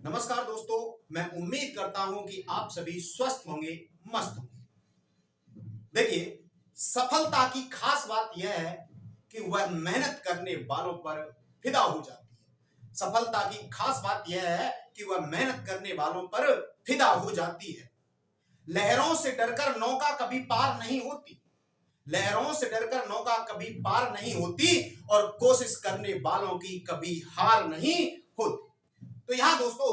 नमस्कार दोस्तों, मैं उम्मीद करता हूं कि आप सभी स्वस्थ होंगे, मस्त होंगे। देखिए, सफलता की खास बात यह है कि वह मेहनत करने वालों पर फिदा हो जाती है। सफलता की खास बात यह है कि वह मेहनत करने वालों पर फिदा हो जाती है। लहरों से डरकर नौका कभी पार नहीं होती। लहरों से डरकर नौका कभी पार नहीं होती और कोशिश करने वालों की कभी हार नहीं होती। तो यहां दोस्तों,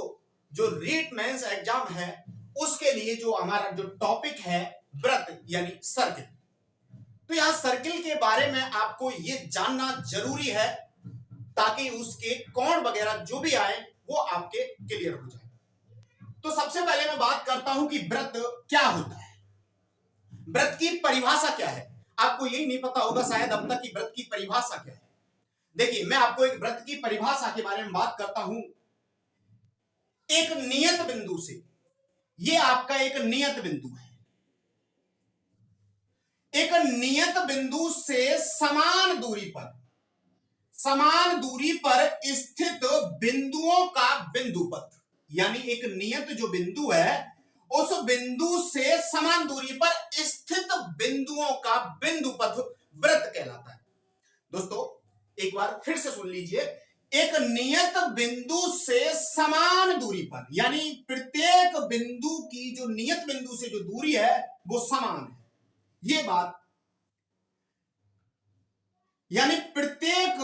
जो रीट मेंस एग्जाम है उसके लिए जो हमारा जो टॉपिक है व्रत यानी सर्किल। तो यहां सर्किल के बारे में आपको यह जानना जरूरी है ताकि उसके कोण वगैरह जो भी आए वो आपके क्लियर हो जाए। तो सबसे पहले मैं बात करता हूं कि व्रत क्या होता है, व्रत की परिभाषा क्या है। आपको यही नहीं पता होगा शायद अब तक कि व्रत की परिभाषा क्या है। देखिए, मैं आपको एक व्रत की परिभाषा के बारे में बात करता हूं। एक नियत बिंदु से, ये आपका एक नियत बिंदु है, एक नियत बिंदु से समान दूरी पर स्थित बिंदुओं का बिंदुपथ, यानी एक नियत जो बिंदु है उस बिंदु से समान दूरी पर स्थित बिंदुओं का बिंदुपथ व्रत कहलाता है। दोस्तों, एक बार फिर से सुन लीजिए, एक नियत बिंदु से समान दूरी पर, यानी प्रत्येक बिंदु की जो नियत बिंदु से जो दूरी है वो समान है। ये बात, यानी प्रत्येक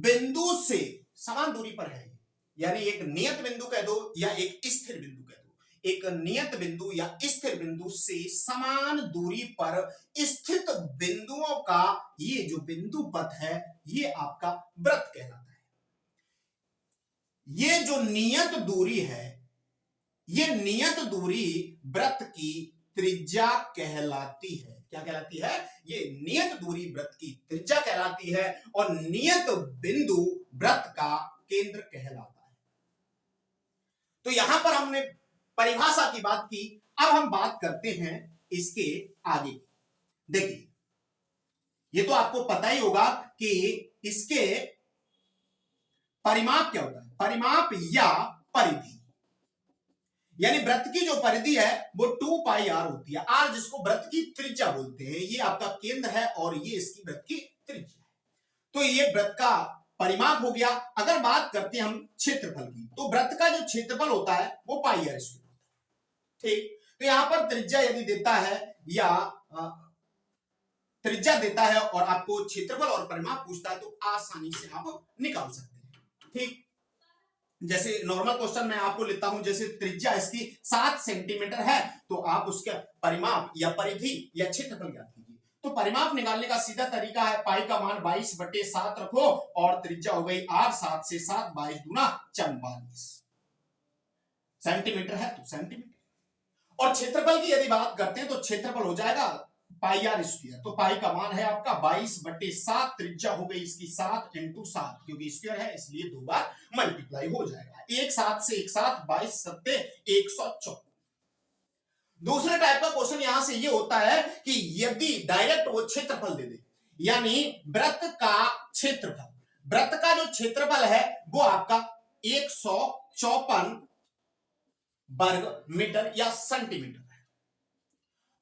बिंदु से समान दूरी पर है, यानी एक नियत बिंदु कह दो या एक स्थिर बिंदु कह दो, एक नियत बिंदु या स्थिर बिंदु से समान दूरी पर स्थित बिंदुओं का ये जो बिंदु पथ है ये आपका व्रत कहलाता है। ये जो नियत दूरी है, ये नियत दूरी व्रत की त्रिज्या कहलाती है। क्या कहलाती है? ये नियत दूरी व्रत की त्रिज्या कहलाती है और नियत बिंदु व्रत का केंद्र कहलाता है। तो यहां पर हमने परिभाषा की बात की, अब हम बात करते हैं इसके आगे। देखिए, ये तो आपको पता ही होगा कि इसके परिमाप क्या होता है। परिमाप या परिधि, यानी व्रत की जो परिधि है वो 2 पाई आर होती है। आर जिसको व्रत की त्रिज्या बोलते हैं, ये आपका केंद्र है और ये इसकी व्रत की त्रिज्या है। तो ये व्रत का परिमाप हो गया। अगर बात करते हैं हम क्षेत्रफल की, तो व्रत का जो क्षेत्रफल होता है वो पाई आर स्क्वायर होता है। ठीक, तो यहां पर त्रिज्या यदि देता है या त्रिज्या देता है और आपको क्षेत्रफल और परिमाप पूछता है तो आसानी से आप निकाल सकते हैं। ठीक, जैसे नॉर्मल क्वेश्चन मैं आपको लेता हूं, जैसे त्रिज्या इसकी 7 सेंटीमीटर है तो आप उसका परिमाप या परिधि या क्षेत्रफल ज्ञात कीजिए। तो परिमाप निकालने का सीधा तरीका है, पाई का मान 22/7 रखो और त्रिज्या हो गई r, 7 से 7 22 दूना 44 सेंटीमीटर है तो सेंटीमीटर। और क्षेत्रफल की यदि बात करते हैं तो क्षेत्रफल हो जाएगा पाई आर स्क्वायर। तो पाई का मान है आपका 22/7, त्रिज्या हो गई इसकी 7 × 7, क्योंकि स्क्वायर है इसलिए 2 बार मल्टीप्लाई हो जाएगा। 1 7 से 1 7, 22 7 154। दूसरे टाइप का क्वेश्चन यहां से ये होता है कि यदि डायरेक्ट वो क्षेत्रफल दे दे, यानी व्रत का क्षेत्रफल, व्रत का जो क्षेत्रफल है वो आपका 154 वर्ग मीटर या सेंटीमीटर,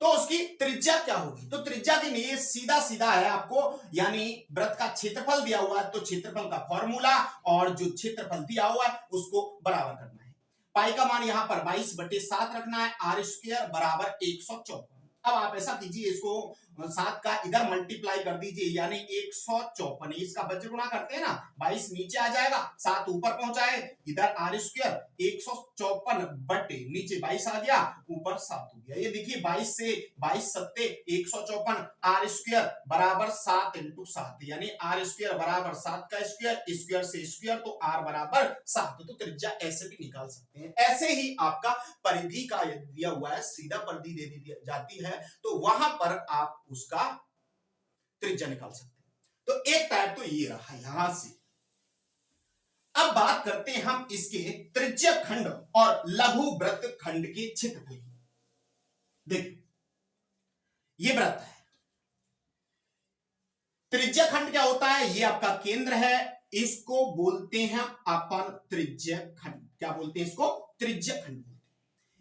तो उसकी त्रिज्या क्या होगी? तो त्रिज्या के लिए सीधा सीधा है आपको, यानी व्रत का क्षेत्रफल दिया हुआ है तो क्षेत्रफल का फॉर्मूला और जो क्षेत्रफल दिया हुआ है उसको बराबर करना है। पाई का मान यहां पर 22/7 रखना है, आर स्क्वायर बराबर 154। अब आप ऐसा कीजिए, इसको 7 का इधर मल्टीप्लाई कर दीजिए, यानी 154, इसका बच्चे गुणा करते हैं ना, 22 नीचे आ जाएगा, 7 ऊपर पहुंचाए, इधर आर स्क्वायर 154 बटे नीचे 22 आ गया, ऊपर 7 हो गया। ये देखिए 22 से 22 7 154, आर स्क्वायर बराबर 7 × 7, यानी आर स्क्वायर बराबर 7 का स्क्वायर, स्क्वायर से स्क्वायर तो आर बराबर 7। तो त्रिज्या ऐसे भी निकाल सकते हैं। ऐसे ही आपका परिधि का दिया हुआ है, सीधा परिधि दे दी जाती है तो वहां पर आप उसका त्रिज्या निकाल सकते हैं। तो एक टाइप तो ये रहा यहां से। अब बात करते हैं हम इसके त्रिज्या खंड और लघु व्रत खंड के क्षेत्रफल की। देखिए, ये व्रत है, त्रिज्या खंड क्या होता है? ये आपका केंद्र है, इसको बोलते हैं अपन त्रिज्य खंड। क्या बोलते हैं इसको? त्रिज्य खंड।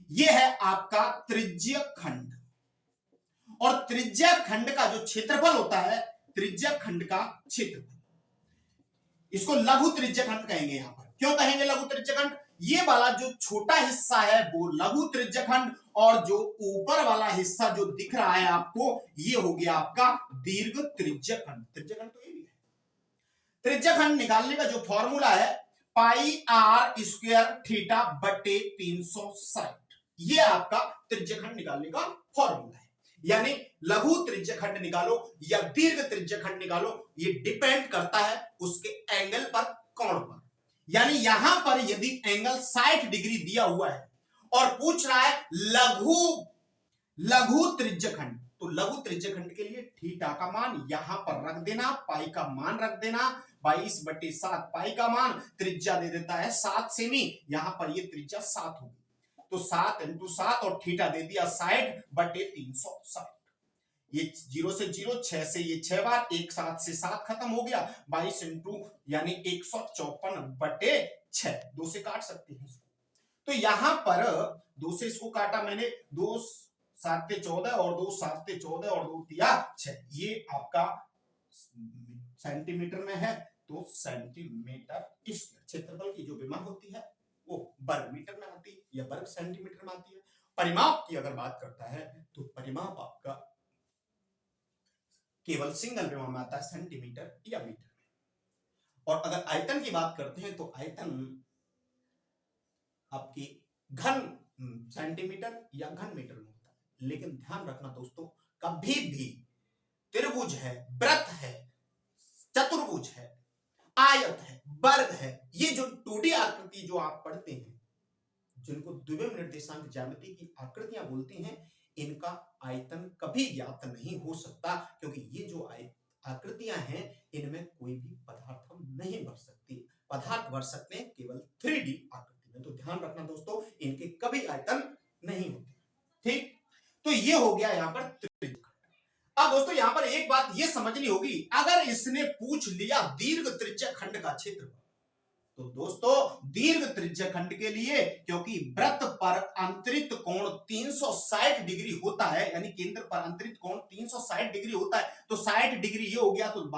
ये है आपका त्रिज्य खंड। और त्रिज्य खंड का जो क्षेत्रफल होता है, त्रिज्य खंड का क्षेत्रफल, इसको लघु त्रिज्य खंड कहेंगे। यहां पर क्यों कहेंगे लघु त्रिज्य खंड? ये वाला जो छोटा हिस्सा है वो लघु त्रिज्य खंड, और जो ऊपर वाला हिस्सा जो दिख रहा है आपको, ये हो गया आपका दीर्घ त्रिज्य खंड। त्रिज्य खंड तो ये भी है। त्रिज्य खंड निकालने का जो फॉर्मूला है पाई आर स्क्वायर थीटा बटे 360, ये आपका त्रिज्य खंड निकालने का फॉर्मूला है। यानी लघु त्रिज्य खंड निकालो या दीर्घ त्रिज्य खंड निकालो, ये डिपेंड करता है उसके एंगल पर, कोण पर। यानी यहां पर यदि एंगल 60 डिग्री दिया हुआ है और पूछ रहा है लघु त्रिज्य खंड, तो लघु त्रिज्य खंड के लिए थीटा का मान यहां पर रख देना, पाई का मान रख देना, 22/7 पाई का मान, त्रिज्या दे देता है 7 सेमी, यहां पर ये त्रिज्या 7 होगी, तो 7 × 7 और थीटा दे दिया 60/360। ये 0 से 0, 6 से ये 6 बार, 1 7 से 7 खत्म हो गया, 22 यानी 154/6, 2 से काट सकते हैं इसको। तो यहां पर 2 से इसको काटा मैंने, 2 7 × 14 और 2 7 × 14 और 2 × 6, ये आपका सेंटीमीटर में है, तो सेंटीमीटर क्षेत्रफल की जो विमा होती है वो वर्ग मीटर में आती है या वर्ग सेंटीमीटर में आती है। परिमाप की अगर बात करता है तो परिमाप आपका केवल सिंगल विमा में आता है, सेंटीमीटर या मीटर। और अगर आयतन की बात करते हैं तो आयतन आपकी घन सेंटीमीटर या घन मीटर में होता है। लेकिन ध्यान रखना दोस्तों, कभी भी त्रिभुज है, वृत्त है, चतुर्भुज है, आयत है, वर्ग है, ये जो 2D आकृति जो आप पढ़ते हैं, जिनको द्विविम निर्देशांक ज्यामिति की आकृतियां बोलती हैं, इनका आयतन कभी ज्ञात नहीं हो सकता, क्योंकि ये जो आकृतियां हैं इनमें कोई भी पदार्थ हम नहीं भर सकते। पदार्थ भर सकते हैं केवल 3D आकृति में। तो ध्यान रखना दोस्तों, इनके कभी आयतन नहीं होते। ठीक, तो ये हो गया यहां पर त्रिज्य खंड। अब दोस्तों यहां पर एक बात ये समझनी होगी, अगर इसने पूछ लिया दीर्घ त्रिज्य खंड का क्षेत्रफल, तो दोस्तों दीर्घ त्रिज्य खंड के लिए, क्योंकि वृत्त पर अंतरित कोण 360 डिग्री होता है, यानी केंद्र पर अंतरित कोण 360 डिग्री होता है, तो 60 डिग्री ये हो गया, तो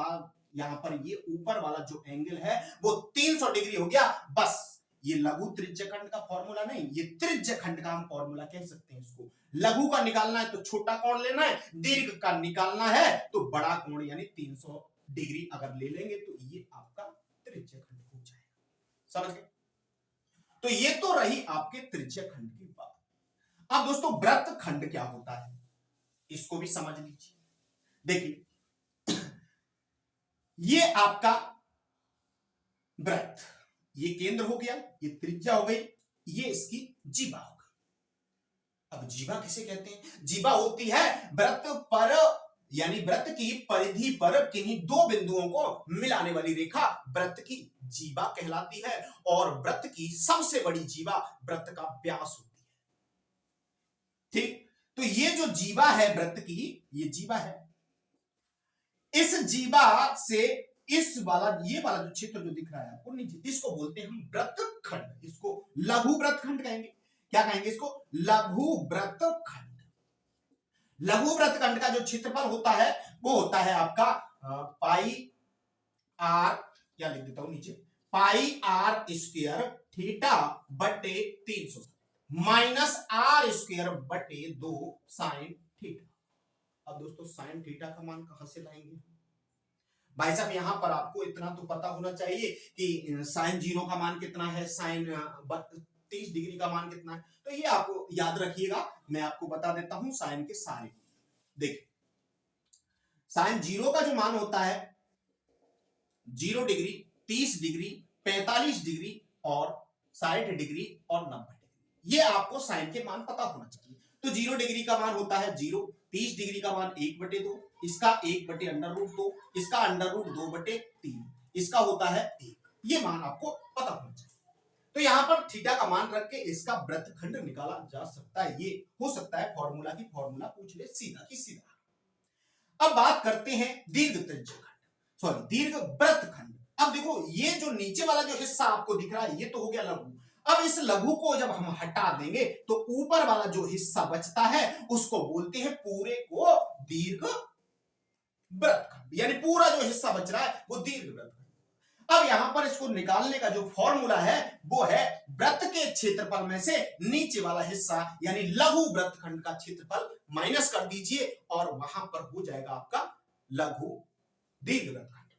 यहां पर ये ऊपर वाला जो एंगल है वो 300 डिग्री हो गया। बस ये लघु त्रिज्य खंड का फॉर्मूला नहीं, ये त्रिज्य खंड का हम फॉर्मूला कह सकते हैं इसको। लघु का निकालना है तो छोटा कोण लेना है, दीर्घ का निकालना है तो बड़ा कोण यानी 300 डिग्री अगर ले लेंगे तो ये आपका त्रिज्य खंड हो जाएगा। समझ गए? तो ये तो रही आपके त्रिज्य खंड की बात। अब दोस्तों वृत्त खंड क्या होता है, इसको भी समझ लीजिए। देखिए ये आपका वृत्त, ये केंद्र हो गया, ये त्रिज्या हो गई, ये इसकी जीवा हो गई। अब जीवा किसे कहते हैं? जीवा होती है वृत्त पर, यानी वृत्त की परिधि पर किन्हीं दो बिंदुओं को मिलाने वाली रेखा वृत्त की जीवा कहलाती है। और वृत्त की सबसे बड़ी जीवा वृत्त का व्यास होती है। ठीक, तो ये जो जीवा है वृत्त की, ये जीवा है। इस जीवा से इस वाला, ये वाला जो क्षेत्र जो दिख रहा है आपको नीचे, इसको बोलते हैं हम वृत्त खंड। इसको लघु वृत्त खंड कहेंगे। क्या कहेंगे इसको? लघु वृत्त खंड। लघु वृत्त खंड का जो क्षेत्रफल होता है वो होता है आपका पाई आर, क्या लिख देता हूं नीचे, पाई आर स्क्वायर थीटा बटे 360 माइनस आर स्क्वायर बटे 2 साइन थीटा। अब दोस्तों साइन थीटा का मान कहां से लाएंगे भाई साहब? यहां पर आपको इतना तो पता होना चाहिए कि साइन 0 का मान कितना है, साइन 30 डिग्री का मान कितना है, तो ये आपको याद रखिएगा। मैं आपको बता देता हूं साइन के सारे। देखिए साइन 0 का जो मान होता है 0 डिग्री, 30 डिग्री, 45 डिग्री और 60 डिग्री और 90 डिग्री, ये आपको साइन के मान पता होना चाहिए। तो 0 डिग्री का मान होता है 0, 30 डिग्री का मान 1/2, इसका 1/√2, इसका √2/3, इसका होता है 1। ये मान आपको पता होना चाहिए। तो यहां पर थीटा का मान रख के इसका वृत्तखंड निकाला जा सकता है। ये हो सकता है फॉर्मूला की फॉर्मूला पूछ ले सीधा की सीधा। अब बात करते हैं दीर्घ त्रिज्य खंड, सॉरी दीर्घ वृत्त खंड। अब देखो ये जो नीचे वाला जो हिस्सा आपको दिख रहा है ये तो हो गया लघु। अब इस लघु को जब हम हटा देंगे तो ऊपर वाला जो हिस्सा बचता है उसको बोलते हैं पूरे को दीर्घ वृत्तखंड, यानी पूरा जो हिस्सा बच रहा है वो दीर्घ वृत्तखंड। अब यहां पर इसको निकालने का जो फॉर्मूला है वो है वृत्त के क्षेत्रफल में से नीचे वाला हिस्सा यानी लघु वृत्तखंड का क्षेत्रफल माइनस कर दीजिए और वहां पर हो जाएगा आपका लघु दीर्घ वृत्तखंड।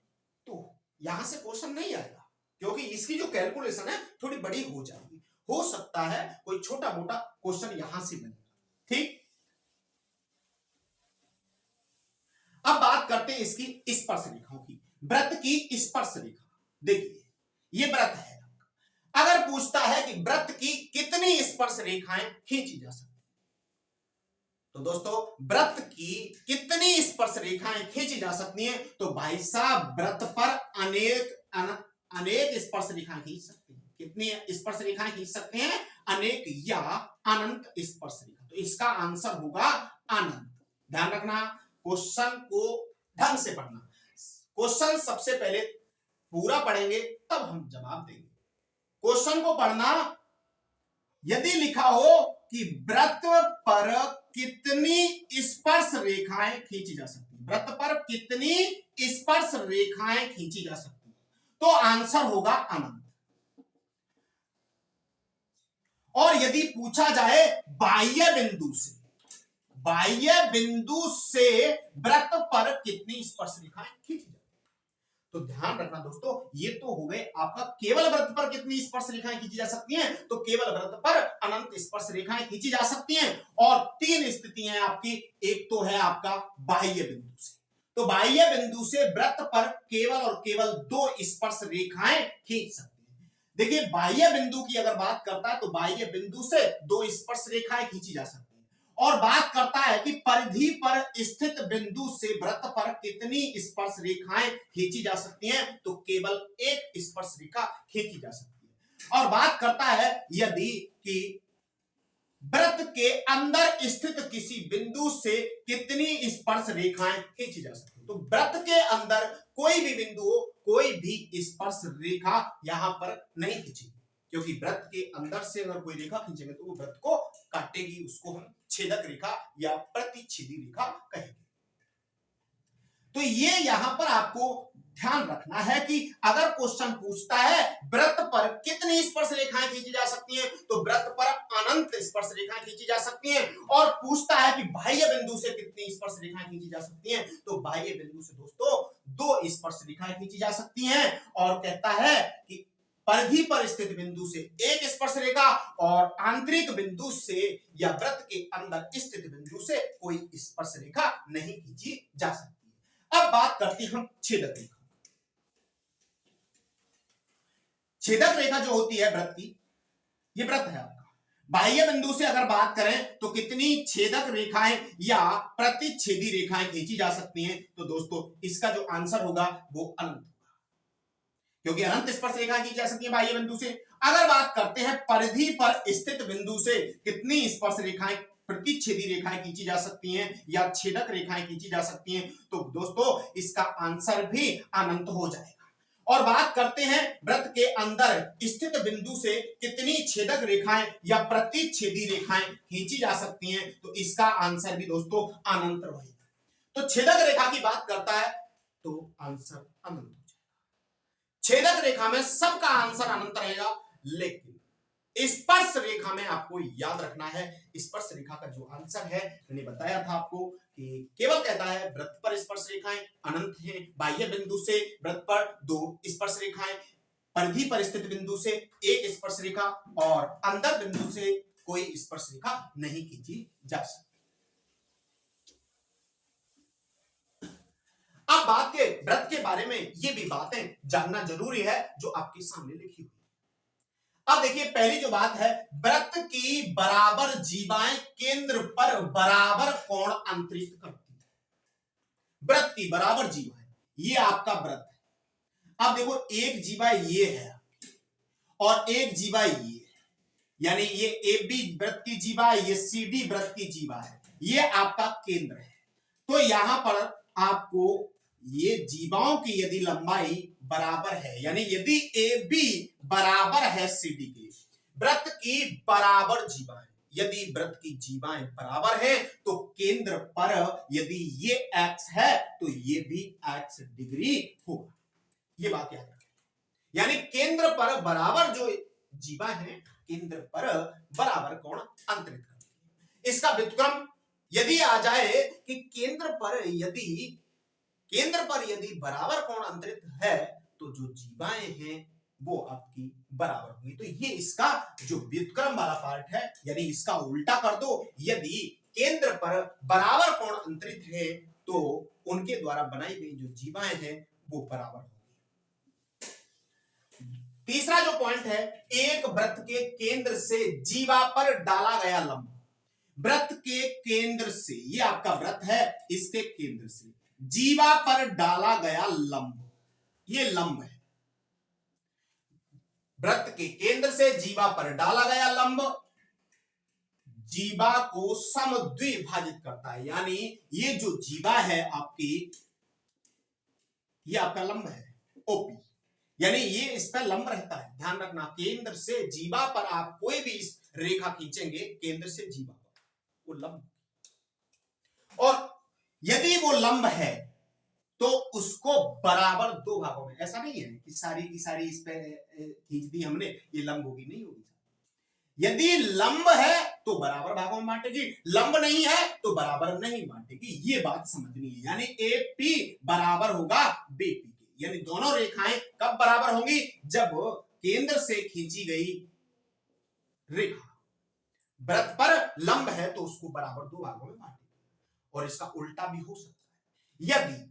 तो यहां से क्वेश्चन नहीं आएगा क्योंकि इसकी जो कैलकुलेशन है थोड़ी बड़ी हो जाएगी, हो सकता है कोई छोटा मोटा क्वेश्चन यहां से बनेगा। ठीक, अब बात करते हैं इसकी स्पर्श रेखाओं की। वृत्त की स्पर्श रेखा, देखिए ये वृत्त है, अगर पूछता है कि वृत्त की कितनी स्पर्श रेखाएं खींची जा सकती, तो दोस्तों वृत्त की कितनी स्पर्श रेखाएं खींची जा सकती हैं, तो भाई साहब वृत्त पर अनेक स्पर्श रेखाएं खींच सकते हैं। कितनी स्पर्श रेखाएं खींच सकते हैं? अनेक या अनंत स्पर्श रेखा। तो इसका आंसर होगा अनंत। ध्यान रखना, क्वेश्चन को ढंग से पढ़ना। क्वेश्चन सबसे पहले पूरा पढ़ेंगे तब हम जवाब देंगे। क्वेश्चन को पढ़ना, यदि लिखा हो कि वृत्त पर कितनी स्पर्श रेखाएं खींची जा सकती है, वृत्त पर कितनी स्पर्श रेखाएं खींची जा सकती है, तो आंसर होगा अनंत। और यदि पूछा जाए बाह्य बिंदु से वृत्त पर कितनी स्पर्श रेखाएं खींची जाती, तो ध्यान रखना दोस्तों, ये तो हो गए आपका केवल वृत्त पर कितनी स्पर्श रेखाएं खींची जा सकती हैं, तो केवल वृत्त पर अनंत स्पर्श रेखाएं खींची जा सकती हैं। और तीन स्थितियां हैं आपकी, एक तो है आपका बाह्य बिंदु से, तो बाह्य बिंदु से वृत्त पर केवल और केवल 2 स्पर्श रेखाएं खींच सकती हैं। देखिए बाह्य बिंदु की अगर बात करता है तो बाह्य बिंदु से 2 स्पर्श रेखाएं खींची जा सकती है। और बात करता है कि परिधि पर स्थित बिंदु से वृत्त पर कितनी स्पर्श रेखाएं खींची जा सकती हैं, तो केवल 1 स्पर्श रेखा खींची जा सकती है। और बात करता है यदि कि वृत्त के अंदर स्थित किसी बिंदु से कितनी स्पर्श रेखाएं खींची जा सकती है, तो वृत्त के अंदर कोई भी बिंदु हो, कोई भी स्पर्श रेखा यहां पर नहीं खींचेगी, क्योंकि वृत्त के अंदर से अगर कोई रेखा खींचेंगे तो वो वृत्त को काटेगी, उसको हम छेदक रेखा या प्रतिच्छेदी रेखा कहेंगे। तो ये यहां पर आपको ध्यान रखना है कि अगर क्वेश्चन पूछता है वृत्त पर कितनी स्पर्श रेखाएं खींची जा सकती हैं, तो वृत्त पर अनंत स्पर्श रेखाएं खींची जा सकती हैं। और पूछता है कि बाह्य बिंदु से कितनी स्पर्श रेखाएं खींची जा सकती हैं, तो बाह्य बिंदु से दोस्तों 2 स्पर्श रेखाएं खींची जा सकती हैं। और कहता है कि परिधि पर स्थित बिंदु से 1 स्पर्श रेखा और आंतरिक बिंदु से या वृत्त के अंदर स्थित बिंदु से कोई स्पर्श रेखा नहीं खींची जा सकती है। अब बात करते हैं हम छेदक रेखा। छेदक रेखा जो होती है वृत्त की, ये वृत्त है आपका, बाह्य बिंदु से अगर बात करें तो कितनी छेदक रेखाएं या प्रतिच्छेदी रेखाएं खींची जा सकती हैं, तो दोस्तों इसका जो आंसर होगा वो अनंत, क्योंकि अनंत स्पर्श रेखा की जा सकती है बाह्य बिंदु से। अगर बात करते हैं परिधि पर स्थित बिंदु से कितनी स्पर्श रेखाएं प्रतिच्छेदी रेखाएं खींची जा सकती हैं या छेदक रेखाएं खींची जा सकती हैं, तो दोस्तों इसका आंसर भी अनंत हो जाएगा। और बात करते हैं वृत्त के अंदर स्थित बिंदु से कितनी छेदक रेखाएं या प्रतिच्छेदी रेखाएं खींची जा सकती हैं, तो इसका आंसर भी दोस्तों अनंत रहेगा। तो छेदक रेखा की बात करता है तो आंसर अनंत। छेदक रेखा में सबका आंसर अनंत रहेगा, लेकिन स्पर्श रेखा में आपको याद रखना है, स्पर्श रेखा का जो आंसर है मैंने बताया था आपको कि केवल कहता है वृत्त पर स्पर्श रेखाएं अनंत हैं, बाह्य बिंदु से वृत्त पर 2 स्पर्श रेखाएं, परिधि पर स्थित बिंदु से 1 स्पर्श रेखा और अंदर बिंदु से कोई स्पर्श रेखा नहीं खींची जा सकती। अब बात के वृत्त के बारे में ये भी बातें जानना जरूरी है जो आपके सामने लिखी हुई। अब देखिए पहली जो बात है, वृत्त की बराबर जीवाएं केंद्र पर बराबर कोण अंतरित करती है। वृत्त की बराबर जीवाएं, ये आपका वृत्त है। अब देखो एक जीवा ये है और एक जीवा ये है, यानी ये AB वृत्त की जीवा है, ये CD वृत्त की जीवा है, ये आपका केंद्र है। तो यहां पर आपको ये जीवाओं की यदि लंबाई बराबर है, यानी यदि ए बी बराबर है सी डी के, वृत्त की बराबर जीवाएं, यदि वृत्त की जीवाएं बराबर है तो केंद्र पर यदि ये एक्स है तो ये भी एक्स डिग्री होगा। ये बात याद रखें, यानी केंद्र पर बराबर जो जीवा है, केंद्र पर बराबर कोण अंतरित करती है। इसका व्युत्क्रम यदि आ जाए कि केंद्र पर यदि बराबर कोण अंतरित है तो जो जीवाएं हैं वो आपकी बराबर होगी। तो ये इसका जो व्युत्क्रम वाला पार्ट है, यानी इसका उल्टा कर दो, यदि केंद्र पर बराबर कोण अंतरित है तो उनके द्वारा बनाई गई जो जीवाएं हैं वो बराबर होगी। तीसरा जो पॉइंट है, एक वृत्त के केंद्र से जीवा पर डाला गया लंब, वृत्त के केंद्र से, ये आपका वृत्त है, इसके केंद्र से जीवा पर डाला गया लंब, ये लंब है। वृत्त के केंद्र से जीवा पर डाला गया लंब जीवा को समद्विभाजित करता है, यानी ये जो जीवा है आपकी, ये आपका लंब है ओपी, यानी ये इस पर लंब रहता है। ध्यान रखना, केंद्र से जीवा पर आप कोई भी इस रेखा खींचेंगे, केंद्र से जीवा पर वो लंब, और यदि वो लंब है तो उसको बराबर दो भागों में, ऐसा नहीं है कि सारी की सारी इस पे खींच दी हमने, ये लंब होगी, नहीं होगी। यदि लंब है तो बराबर भागों में बांटेगी, लंब नहीं है तो बराबर नहीं बांटेगी, ये बात समझनी है। यानी ए पी बराबर होगा बी पी के, यानी दोनों रेखाएं कब बराबर होंगी, जब केंद्र से खींची गई रेखा वृत्त पर लंब है तो उसको बराबर दो भागों में बांटेगी। और इसका उल्टा भी हो सकता है, यदि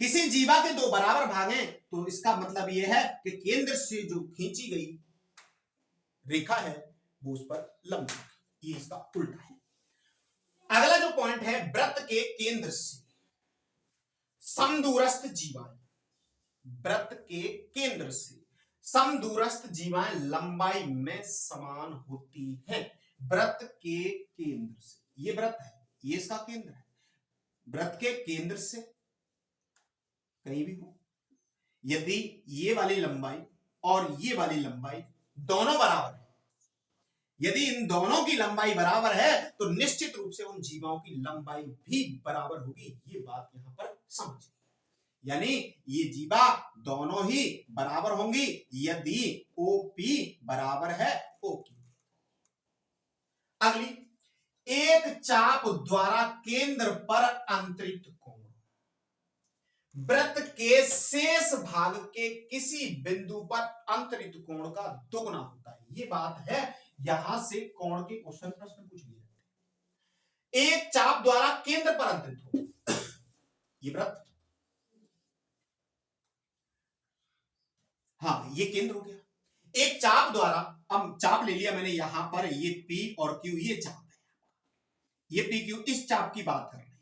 किसी जीवा के दो बराबर भाग हैं तो इसका मतलब यह है कि केंद्र से जो खींची गई रेखा है वो उस पर लंब, ये इसका उल्टा है। अगला जो पॉइंट है, वृत्त के केंद्र से समदूरस्थ जीवाएं, वृत्त के केंद्र से समदूरस्थ जीवाएं लंबाई में समान होती हैं। वृत्त के केंद्र से, ये वृत्त है, ये इसका केंद्र है, वृत्त के केंद्र से कहीं भी हो, यदि ये वाली लंबाई और ये वाली लंबाई दोनों बराबर है, यदि इन दोनों की लंबाई बराबर है तो निश्चित रूप से उन जीवाओं की लंबाई भी बराबर होगी। ये बात यहां पर समझिए, यानी ये जीवा दोनों ही बराबर होंगी यदि ओपी बराबर है ओक्यू। अगली, एक चाप द्वारा केंद्र पर अंतरित कोण वृत्त के शेष भाग के किसी बिंदु पर अंतरित कोण का दुगना होता है। ये बात है, यहां से कोण के क्वेश्चन प्रश्न पूछ लिए जाते हैं। एक चाप द्वारा केंद्र पर अंतरित कोण, ये वृत्त, हाँ ये केंद्र हो गया। एक चाप द्वारा, अब चाप ले लिया मैंने यहां पर, ये P और Q ये चाप है, ये PQ, इस चाप की बात कर रहे हैं।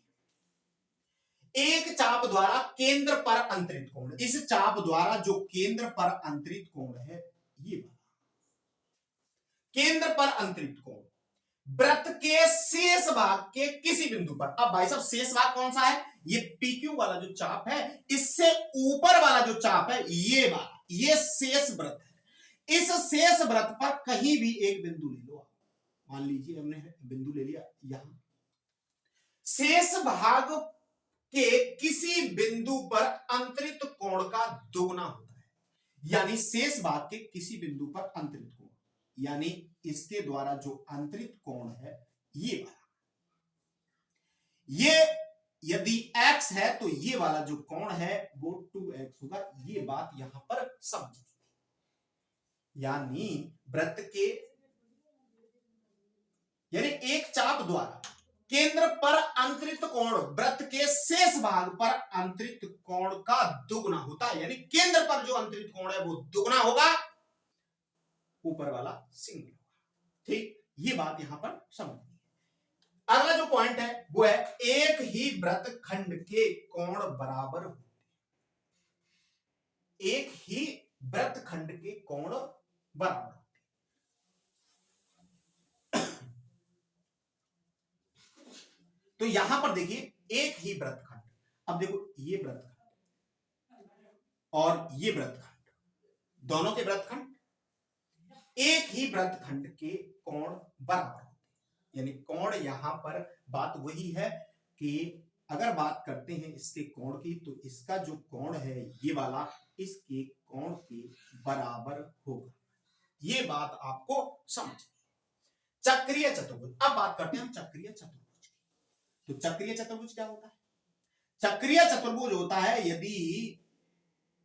एक चाप द्वारा केंद्र पर अंतरित कोण, इस चाप द्वारा जो केंद्र पर अंतरित कोण है, ये केंद्र पर अंतरित कोण वृत्त के शेष भाग के किसी बिंदु पर। अब भाई साहब शेष भाग कौन सा है, ये PQ वाला जो चाप है, इससे ऊपर वाला जो चाप है ये वाला, ये शेष वृत्त है। इस शेष वृत्त पर कहीं भी एक बिंदु ले लो, मान लीजिए हमने बिंदु ले लिया यहां, शेष भाग के किसी बिंदु पर अंतरित कोण का दुगना होता है, यानी शेष भाग के किसी बिंदु पर अंतरित कोण, यानी इसके द्वारा जो अंतरित कोण है ये वाला, ये यदि x है तो ये वाला जो कोण है वो 2x होगा। ये बात यहां पर समझिए, यानी वृत्त के, यानी एक चाप द्वारा केंद्र पर अंतरित कोण वृत्त के शेष भाग पर अंतरित कोण का दुगना होता है, यानी केंद्र पर जो अंतरित कोण है वो दुगना होगा, ऊपर वाला सिंगल होगा। ठीक, ये बात यहां पर समझिए। अगला जो पॉइंट है वो है, एक ही वृत्त खंड के कोण बराबर होते, एक ही वृत्त खंड के कोण बराबर होते। तो यहां पर देखिए, एक ही वृत्तखंड, अब देखो ये वृत्तखंड और ये वृत्तखंड, दोनों के वृत्तखंड एक ही वृत्तखंड के कोण बराबर होते हैं। यानी कोण यहां पर बात वही है कि अगर बात करते हैं इसके कोण की, तो इसका जो कोण है ये वाला इसके कोण के बराबर होगा। ये बात आपको समझ। चक्रीय चतुर्भुज, अब बात करते हैं हम चक्रीय चतुर्भुज की। तो चक्रीय चतुर्भुज क्या होता है? चक्रीय चतुर्भुज होता है यदि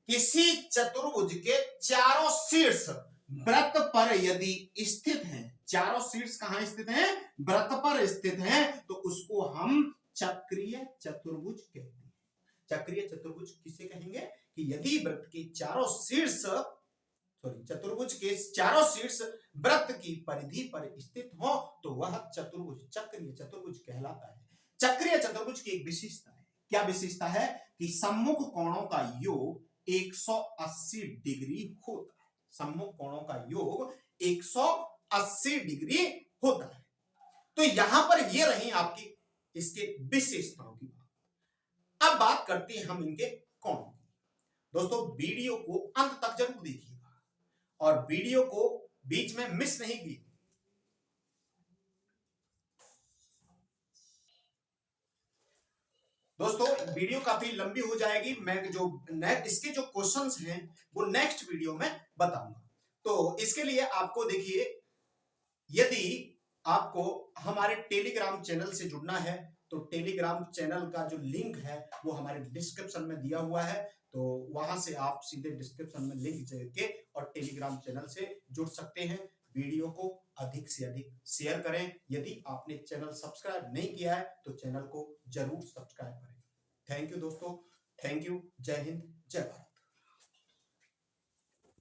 किसी चतुर्भुज के चारों शीर्ष वृत्त पर यदि स्थित हैं, चारों शीर्ष कहां स्थित हैं? वृत्त पर स्थित हैं, तो उसको हम चक्रीय चतुर्भुज कहते हैं। चक्रीय चतुर्भुज किसे कहेंगे? कि यदि वृत्त के चारों शीर्ष, चतुर्भुज के चारों शीर्ष वृत्त की परिधि पर स्थित हो तो वह चतुर्भुज चक्रीय चतुर्भुज कहलाता है। चक्रीय चतुर्भुज की एक विशेषता है। क्या विशेषता है? कि सम्मुख कोणों का योग 180 डिग्री होता है। सम्मुख कोणों का योग 180 डिग्री होता है। तो यहां पर ये रही आपकी इसके विशेषताओं की बात। अब बात करते हैं हम इनके कोणों की। दोस्तों वीडियो को अंत तक जरूर देखिएगा और वीडियो को बीच में मिस नहीं कीजिए। दोस्तों वीडियो काफी लंबी हो जाएगी, मैं जो इसके जो क्वेश्चंस हैं वो नेक्स्ट वीडियो में बताऊंगा। तो इसके लिए आपको देखिए, यदि आपको हमारे टेलीग्राम चैनल से जुड़ना है तो टेलीग्राम चैनल का जो लिंक है वो हमारे डिस्क्रिप्शन में दिया हुआ है। तो वहां से आप सीधे डिस्क्रिप्शन में लिंक करके और टेलीग्राम चैनल से जुड़ सकते हैं। वीडियो को अधिक से अधिक शेयर करें। यदि आपने चैनल सब्सक्राइब नहीं किया है तो चैनल को जरूर सब्सक्राइब करें। थैंक यू दोस्तों, थैंक यू। जय हिंद, जय भारत।